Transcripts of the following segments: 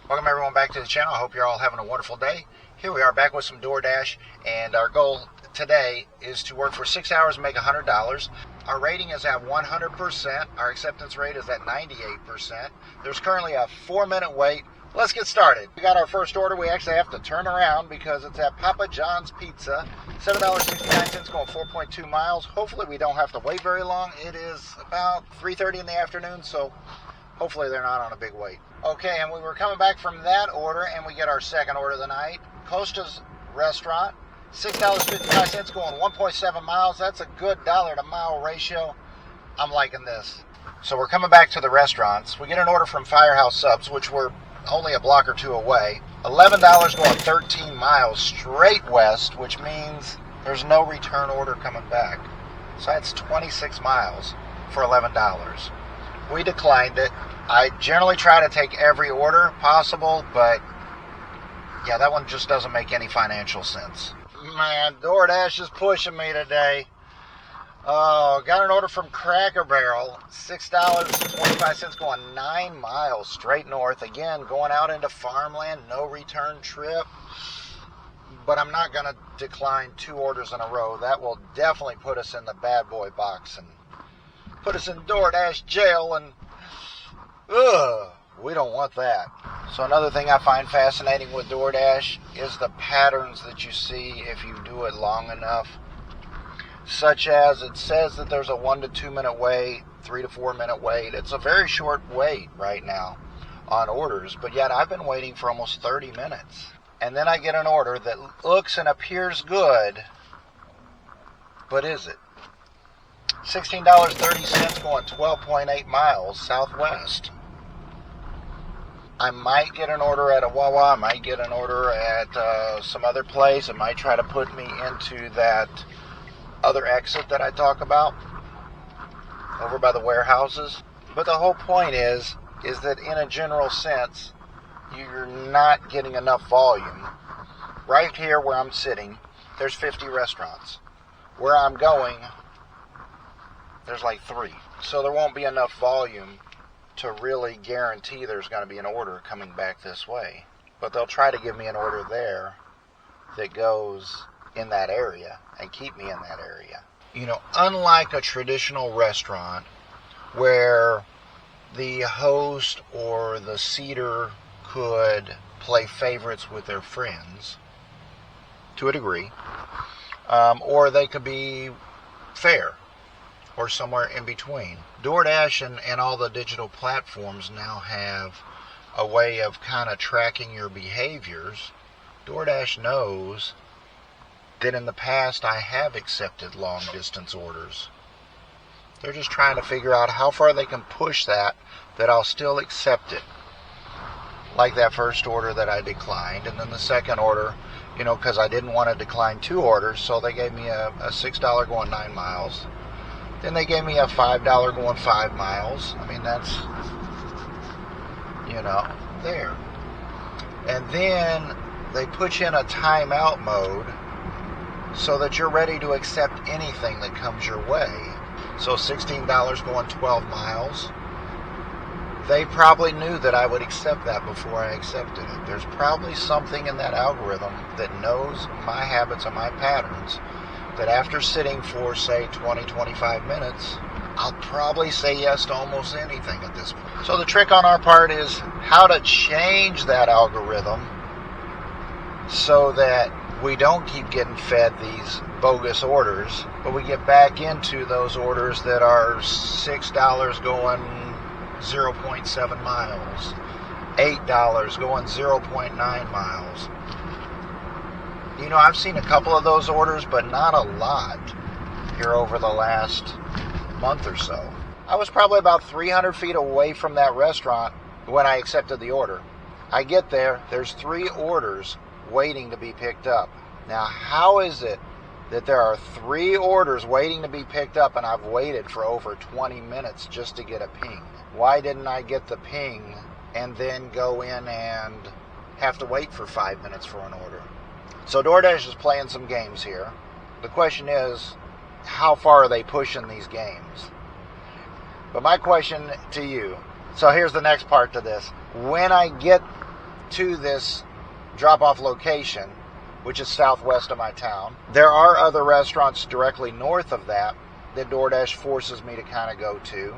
Welcome everyone back to the channel. I hope you're all having a wonderful day. Here we are back with some DoorDash, and our goal today is to work for 6 hours and make $100. Our rating is at 100%. Our acceptance rate is at 98%. There's currently a 4-minute wait. Let's get started. We got our first order. We actually have to turn around because it's at Papa John's Pizza. $7.69 going 4.2 miles. Hopefully we don't have to wait very long. It is about 3:30 in the afternoon, so hopefully they're not on a big wait. Okay, and we were coming back from that order, and we get our second order of the night. Costa's Restaurant, $6.55 going 1.7 miles. That's a good dollar to mile ratio. I'm liking this. So we're coming back to the restaurants. We get an order from Firehouse Subs, which we're only a block or two away. $11 going 13 miles straight west, which means there's no return order coming back. So that's 26 miles for $11. We declined it. I generally try to take every order possible, but yeah, that one just doesn't make any financial sense. Man, DoorDash is pushing me today. Oh, got an order from Cracker Barrel, $6.25 going 9 miles straight north. Again, going out into farmland, no return trip. But I'm not going to decline 2 orders in a row. That will definitely put us in the bad boy box and put us in DoorDash jail, and we don't want that. So another thing I find fascinating with DoorDash is the patterns that you see if you do it long enough. Such as it says that there's a 1 to 2 minute wait, 3 to 4 minute wait. It's a very short wait right now on orders, but yet I've been waiting for almost 30 minutes. And then I get an order that looks and appears good, but is it? $16.30 going 12.8 miles southwest. I might get an order at a Wawa. I might get an order at some other place. It might try to put me into that other exit that I talk about over by the warehouses. But the whole point is that in a general sense, you're not getting enough volume. Right here where I'm sitting, there's 50 restaurants. Where I'm going, there's like 3. So there won't be enough volume to really guarantee there's going to be an order coming back this way. But they'll try to give me an order there that goes in that area and keep me in that area. You know, unlike a traditional restaurant where the host or the seater could play favorites with their friends to a degree, or they could be fair or somewhere in between. DoorDash and all the digital platforms now have a way of kind of tracking your behaviors. DoorDash knows that in the past I have accepted long distance orders. They're just trying to figure out how far they can push that I'll still accept it. Like that first order that I declined, and then the second order, because I didn't want to decline 2 orders, so they gave me a $6 going 9 miles. Then they gave me a $5 going 5 miles. I mean, that's, there. And then they put you in a timeout mode so that you're ready to accept anything that comes your way. So $16 going 12 miles. They probably knew that I would accept that before I accepted it. There's probably something in that algorithm that knows my habits and my patterns, that after sitting for, say, 20, 25 minutes, I'll probably say yes to almost anything at this point. So the trick on our part is how to change that algorithm so that we don't keep getting fed these bogus orders, but we get back into those orders that are $6 going 0.7 miles, $8 going 0.9 miles. I've seen a couple of those orders, but not a lot here over the last month or so. I was probably about 300 feet away from that restaurant when I accepted the order. I get there, there's 3 orders waiting to be picked up. Now, how is it that there are 3 orders waiting to be picked up and I've waited for over 20 minutes just to get a ping? Why didn't I get the ping and then go in and have to wait for 5 minutes for an order? So DoorDash is playing some games here. The question is, how far are they pushing these games? But my question to you, so here's the next part to this. When I get to this drop-off location, which is southwest of my town. There are other restaurants directly north of that DoorDash forces me to kind of go to,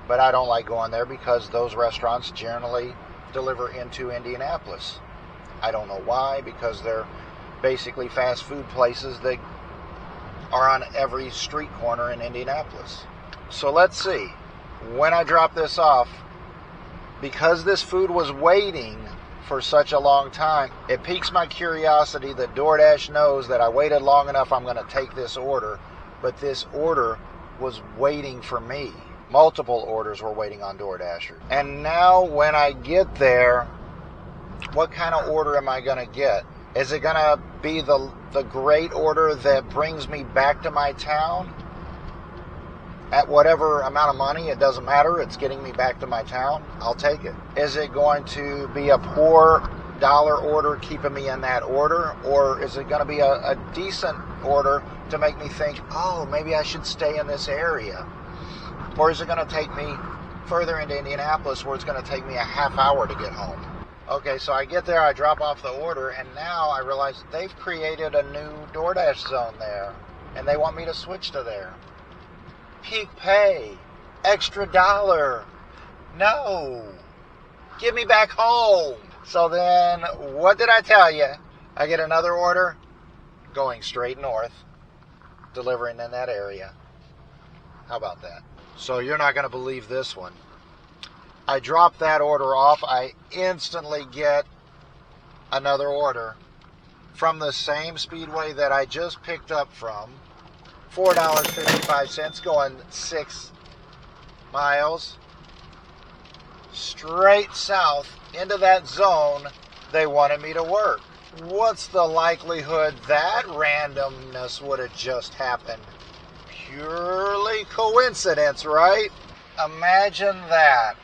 but I don't like going there because those restaurants generally deliver into Indianapolis. I don't know why, because they're basically fast food places that are on every street corner in Indianapolis. So let's see. When I drop this off, because this food was waiting for such a long time, it piques my curiosity that DoorDash knows that I waited long enough, I'm going to take this order, but this order was waiting for me. Multiple orders were waiting on DoorDash. And now when I get there, what kind of order am I going to get? Is it going to be the great order that brings me back to my town at whatever amount of money? It doesn't matter. It's getting me back to my town. I'll take it. Is it going to be a poor dollar order keeping me in that order? Or is it going to be a decent order to make me think, oh, maybe I should stay in this area? Or is it going to take me further into Indianapolis where it's going to take me a half hour to get home? Okay, so I get there, I drop off the order, and now I realize they've created a new DoorDash zone there, and they want me to switch to there. Peak pay, extra $1. No, get me back home. So then, what did I tell you? I get another order, going straight north, delivering in that area. How about that? So you're not going to believe this one. I drop that order off. I instantly get another order from the same Speedway that I just picked up from. $4.55 going 6 miles straight south into that zone they wanted me to work. What's the likelihood that randomness would have just happened? Purely coincidence, right? Imagine that.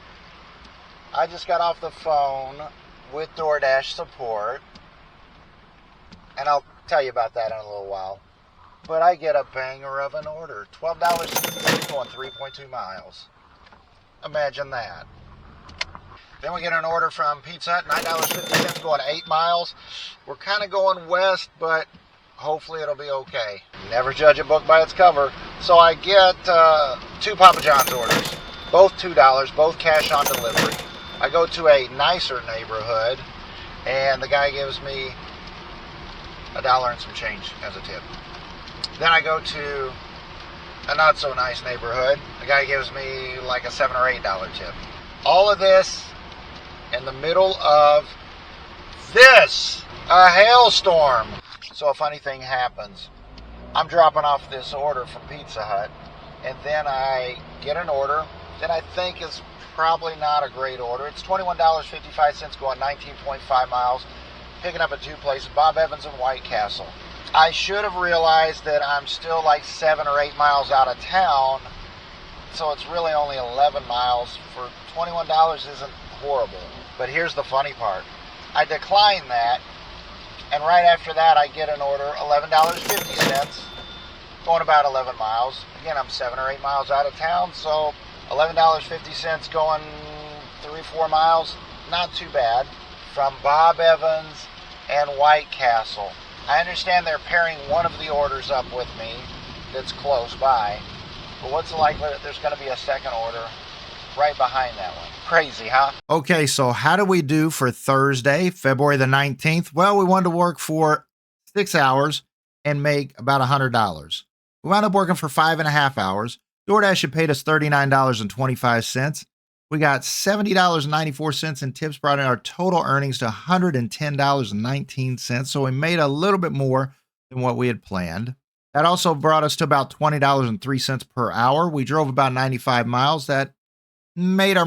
I just got off the phone with DoorDash support, and I'll tell you about that in a little while. But I get a banger of an order. $12 going 3.2 miles. Imagine that. Then we get an order from Pizza Hut, $9.50 going 8 miles. We're kind of going west, but hopefully it'll be okay. Never judge a book by its cover. So I get 2 Papa John's orders, both $2, both cash on delivery. I go to a nicer neighborhood, and the guy gives me $1 and some change as a tip. Then I go to a not so nice neighborhood. The guy gives me like a $7 or $8 tip. All of this in the middle of this, a hailstorm. So a funny thing happens. I'm dropping off this order from Pizza Hut, and then I get an order that I think is probably not a great order. It's $21.55 going 19.5 miles, picking up at 2 places, Bob Evans and White Castle. I should have realized that I'm still like 7 or 8 miles out of town, so it's really only 11 miles. For $21 isn't horrible. But here's the funny part. I decline that, and right after that I get an order, $11.50, going about 11 miles. Again, I'm 7 or 8 miles out of town, so $11.50 going 3-4 miles, not too bad, from Bob Evans and White Castle. I understand they're pairing one of the orders up with me that's close by, but what's the likelihood that there's going to be a second order right behind that one? Crazy, huh? Okay, so how do we do for Thursday, February the 19th? Well, we wanted to work for 6 hours and make about $100. We wound up working for 5.5 hours. DoorDash had paid us $39.25. We got $70.94 in tips, brought in our total earnings to $110.19. So we made a little bit more than what we had planned. That also brought us to about $20.03 per hour. We drove about 95 miles. That made our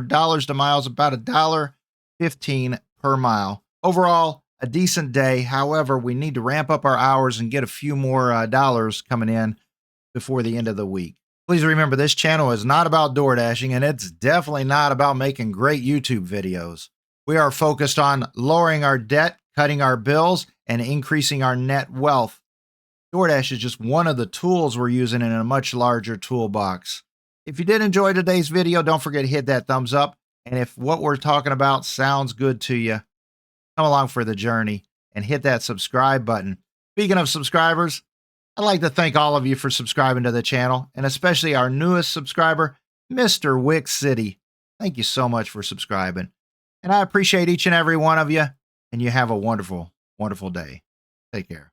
dollars to miles about $1.15 per mile. Overall, a decent day. However, we need to ramp up our hours and get a few more dollars coming in before the end of the week. Please remember, this channel is not about door dashing, and it's definitely not about making great YouTube videos. We are focused on lowering our debt, cutting our bills, and increasing our net wealth. DoorDash is just one of the tools we're using in a much larger toolbox. If you did enjoy today's video, don't forget to hit that thumbs up And if what we're talking about sounds good to you, come along for the journey and hit that subscribe button. Speaking of subscribers, I'd like to thank all of you for subscribing to the channel, and especially our newest subscriber, Mr. Wick City. Thank you so much for subscribing. And I appreciate each and every one of you, and you have a wonderful, wonderful day. Take care.